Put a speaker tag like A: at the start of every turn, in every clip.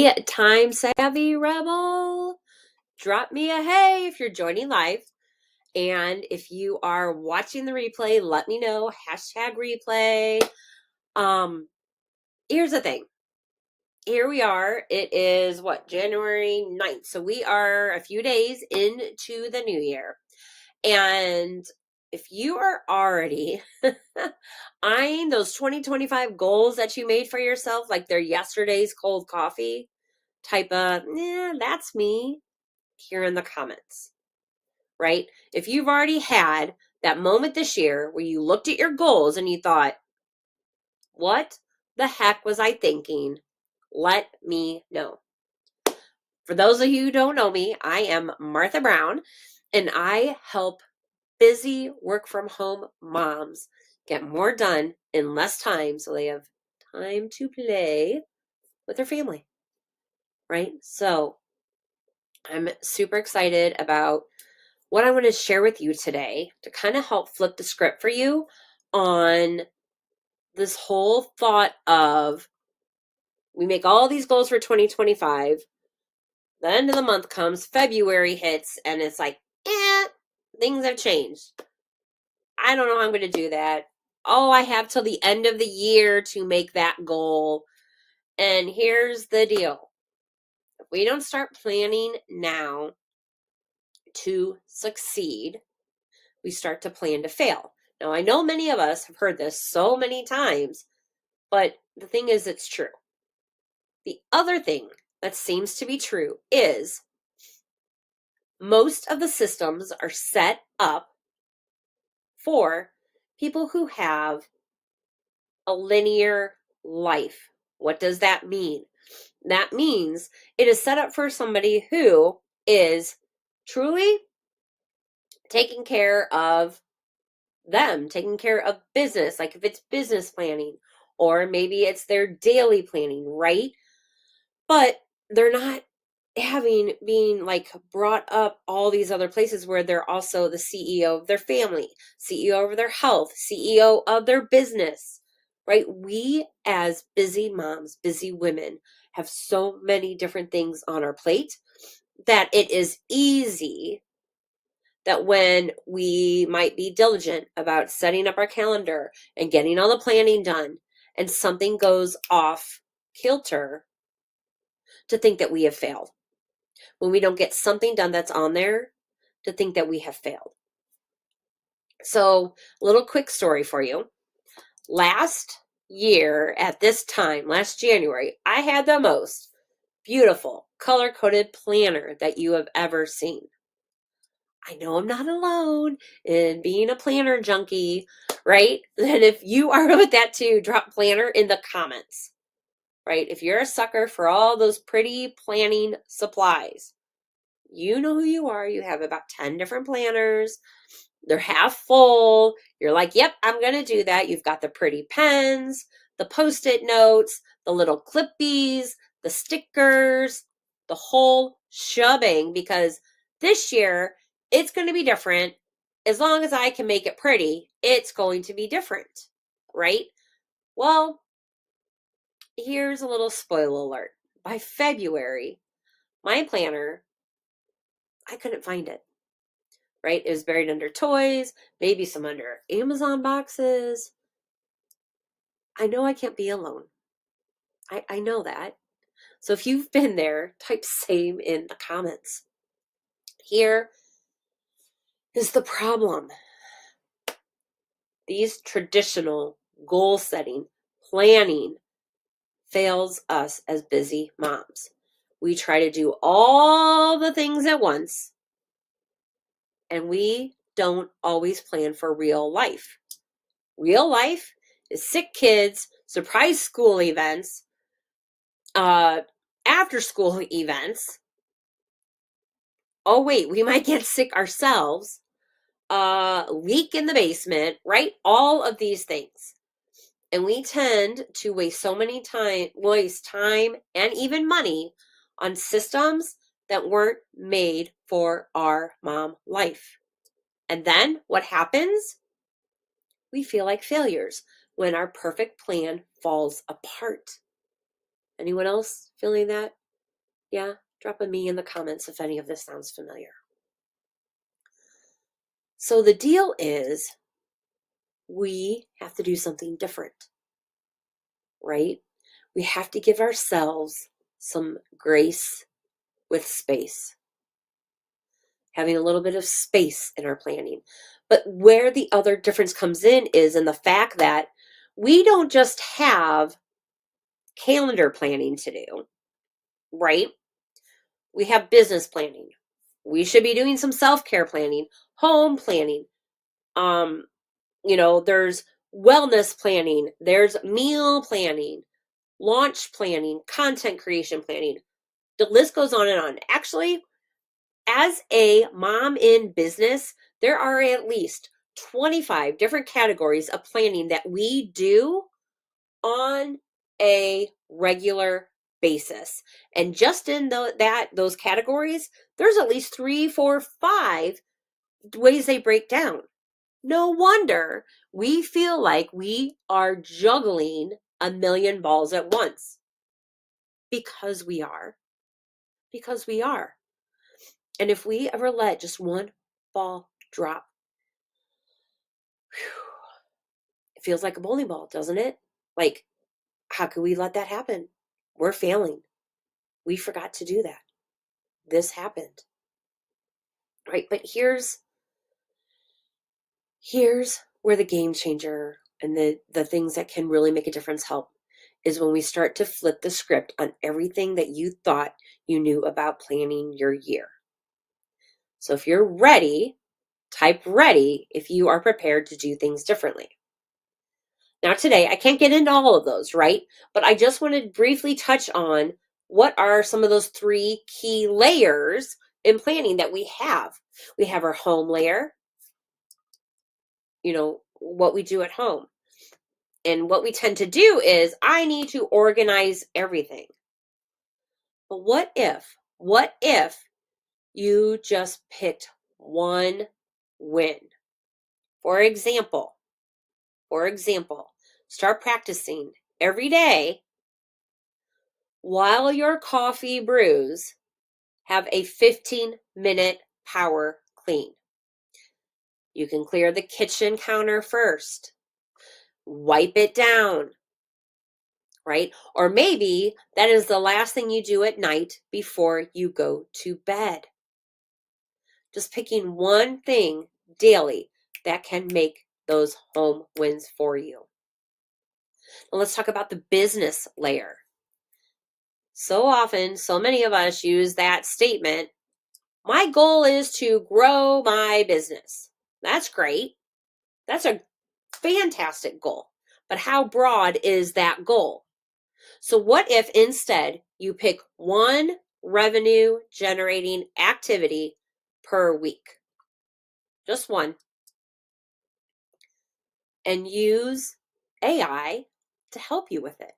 A: Hey, time savvy rebel, drop me a hey if you're joining live. And if you are watching the replay, let me know. Hashtag replay. Here's the thing. Here we are. It is January 9th. So we are a few days into the new year. And if you are already eyeing those 2025 goals that you made for yourself, like they're yesterday's cold coffee, type of, that's me here in the comments, right? If you've already had that moment this year where you looked at your goals and you thought, what the heck was I thinking? Let me know. For those of you who don't know me, I am Martha Brown, and I help busy work from home moms get more done in less time so they have time to play with their family, right? So I'm super excited about what I want to share with you today to kind of help flip the script for you on this whole thought of we make all these goals for 2025. The end of the month comes, February hits, and it's like, things have changed. I don't know how I'm going to do that. Oh, I have till the end of the year to make that goal. And here's the deal. If we don't start planning now to succeed, we start to plan to fail. Now, I know many of us have heard this so many times, but the thing is, it's true. The other thing that seems to be true is most of the systems are set up for people who have a linear life. What does that mean? That means it is set up for somebody who is truly taking care of them, taking care of business, like if it's business planning, or maybe it's their daily planning, right? But they're not being like brought up all these other places where they're also the CEO of their family, CEO of their health, CEO of their business, right? We as busy moms, busy women have so many different things on our plate that it is easy that when we might be diligent about setting up our calendar and getting all the planning done and something goes off kilter, to think that we have failed. When we don't get something done that's on there, to think that we have failed. So, a little quick story for you. Last year at this time, last January, I had the most beautiful color-coded planner that you have ever seen. I know I'm not alone in being a planner junkie, right? And if you are with that too, drop planner in the comments, right? If you're a sucker for all those pretty planning supplies, you know who you are. You have about 10 different planners. They're half full. You're like, yep, I'm going to do that. You've got the pretty pens, the Post-it notes, the little clippies, the stickers, the whole shoving, because this year it's going to be different. As long as I can make it pretty, it's going to be different, right? Well, here's a little spoiler alert. By February, my planner, I couldn't find it, right? It was buried under toys, maybe some under Amazon boxes. I know I can't be alone. I know that. So if you've been there, type same in the comments. Here is the problem. These traditional goal setting, planning fails us as busy moms. We try to do all the things at once, and we don't always plan for real life. Real life is sick kids, surprise school events, after school events. Oh, wait, we might get sick ourselves. Leak in the basement, right? All of these things. And we tend to waste time and even money on systems that weren't made for our mom life. And then what happens? We feel like failures when our perfect plan falls apart. Anyone else feeling that? Yeah, drop a me in the comments if any of this sounds familiar. So the deal is we have to do something different, right? We have to give ourselves some grace with space, having a little bit of space in our planning. But where the other difference comes in is in the fact that we don't just have calendar planning to do, right? We have business planning. We should be doing some self-care planning, home planning. There's wellness planning, there's meal planning, launch planning, content creation planning. The list goes on and on. Actually, as a mom in business, there are at least 25 different categories of planning that we do on a regular basis. And just in those categories, there's at least 3, 4, 5 ways they break down. No wonder we feel like we are juggling a million balls at once. Because we are. Because we are. And if we ever let just one ball drop, it feels like a bowling ball, doesn't it? Like, how could we let that happen? We're failing. We forgot to do that. This happened. Right? But here's where the game changer and the things that can really make a difference help is when we start to flip the script on everything that you thought you knew about planning your year. So if you're ready, type ready if you are prepared to do things differently. Now today, I can't get into all of those, right? But I just want to briefly touch on what are some of those 3 key layers in planning that we have. We have our home layer, what we do at home. And what we tend to do is, I need to organize everything. But what if you just picked one win? For example, start practicing every day while your coffee brews, have a 15-minute power clean. You can clear the kitchen counter first. Wipe it down, right? Or maybe that is the last thing you do at night before you go to bed. Just picking one thing daily that can make those home wins for you. Now let's talk about the business layer. So often, so many of us use that statement, my goal is to grow my business. That's great. That's a fantastic goal. But how broad is that goal? So what if instead you pick one revenue generating activity per week? Just one. And use AI to help you with it.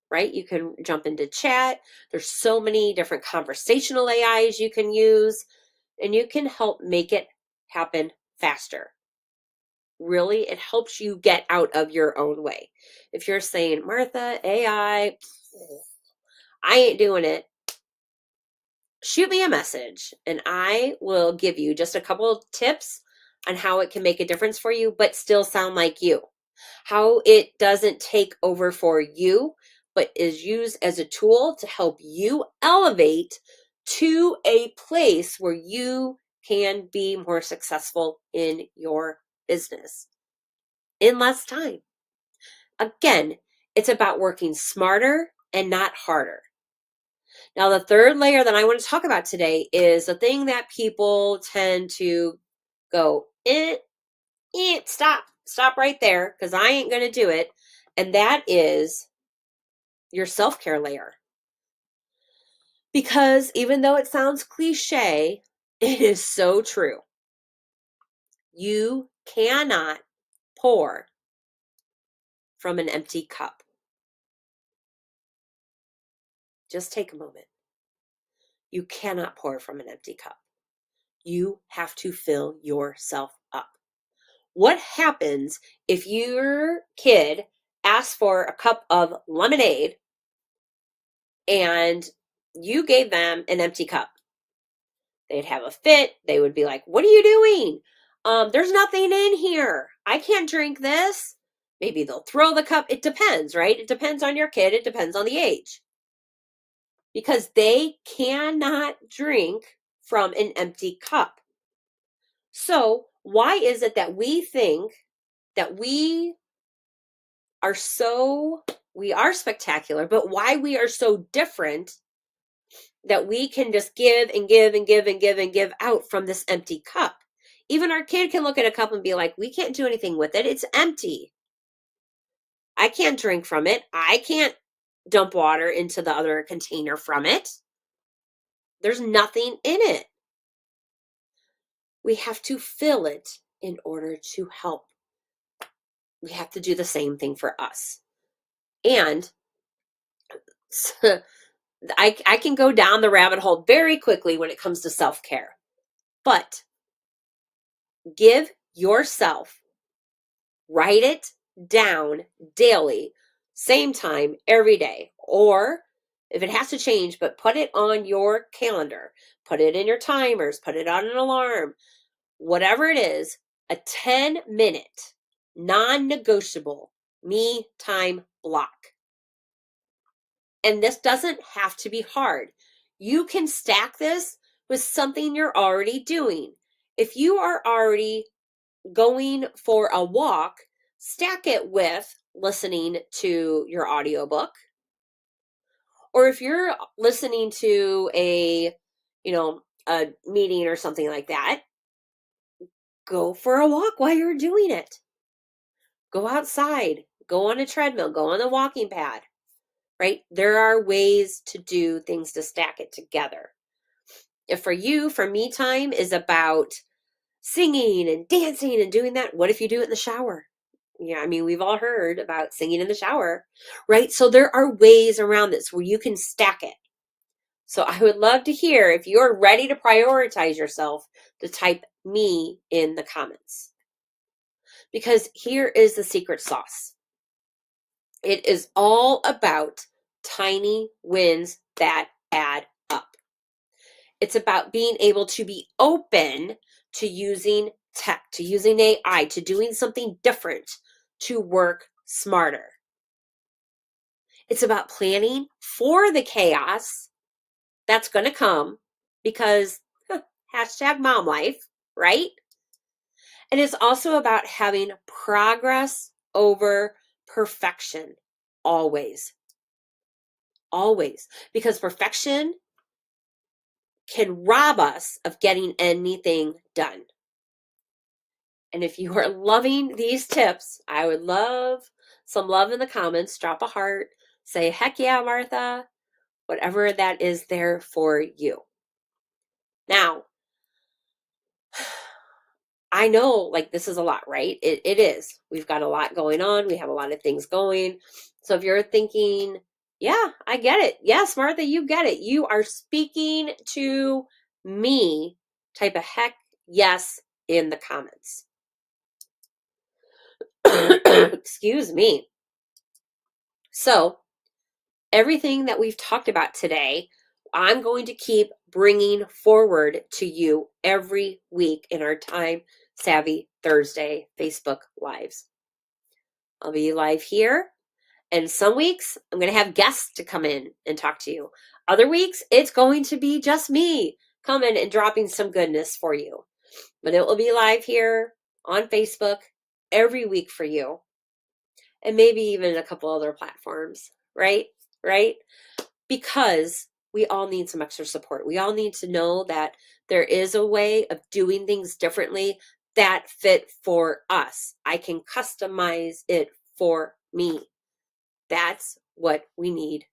A: Right? You can jump into chat. There's so many different conversational AIs you can use, and you can help make it happen faster. Really, it helps you get out of your own way. If you're saying, Martha, AI, I ain't doing it, shoot me a message and I will give you just a couple of tips on how it can make a difference for you, but still sound like you. How it doesn't take over for you, but is used as a tool to help you elevate to a place where you can be more successful in your business in less time. Again, it's about working smarter and not harder. Now, the third layer that I want to talk about today is the thing that people tend to go, stop right there, because I ain't going to do it. And that is your self-care layer. Because even though it sounds cliche, it is so true. You cannot pour from an empty cup. Just take a moment. You cannot pour from an empty cup. You have to fill yourself up. What happens if your kid asks for a cup of lemonade and you gave them an empty cup. They'd have a fit. They would be like, what are you doing? There's nothing in here. I can't drink this. Maybe they'll throw the cup. It depends, right? It depends on your kid. It depends on the age. Because they cannot drink from an empty cup. So why is it that we think that we are spectacular, but why we are so different that we can just give and give and give and give and give out from this empty cup? Even our kid can look at a cup and be like, we can't do anything with it. It's empty. I can't drink from it. I can't dump water into the other container from it. There's nothing in it. We have to fill it in order to help. We have to do the same thing for us. And I can go down the rabbit hole very quickly when it comes to self-care. But give yourself, write it down daily, same time, every day. Or if it has to change, but put it on your calendar, put it in your timers, put it on an alarm, whatever it is, a 10-minute, non-negotiable me time block. And this doesn't have to be hard. You can stack this with something you're already doing. If you are already going for a walk, stack it with listening to your audiobook. Or if you're listening to a meeting or something like that, go for a walk while you're doing it. Go outside, go on a treadmill, go on the walking pad, right? There are ways to do things to stack it together. If for you, for me time is about singing and dancing and doing that. What if you do it in the shower? Yeah, I mean, we've all heard about singing in the shower, right? So there are ways around this where you can stack it. So I would love to hear if you're ready to prioritize yourself to type me in the comments. Because here is the secret sauce. It is all about tiny wins that add up. It's about being able to be open to using tech, to using AI, to doing something different, to work smarter. It's about planning for the chaos that's going to come because hashtag mom life, right? And it's also about having progress over perfection. Always. Always. Because perfection can rob us of getting anything done. And if you are loving these tips, I would love some love in the comments. Drop a heart. Say, heck yeah, Martha. Whatever that is there for you. Now, I know this is a lot, right? It is. We've got a lot going on. We have a lot of things going. So if you're thinking, yeah, I get it. Yes, Martha, you get it. You are speaking to me. Type a heck yes in the comments. Excuse me. So everything that we've talked about today, I'm going to keep bringing forward to you every week in our Time Savvy Thursday Facebook Lives. I'll be live here, and some weeks I'm going to have guests to come in and talk to you. Other weeks, it's going to be just me coming and dropping some goodness for you. But it will be live here on Facebook every week for you, and maybe even a couple other platforms, right? Because we all need some extra support. We all need to know that there is a way of doing things differently that fit for us. I can customize it for me. That's what we need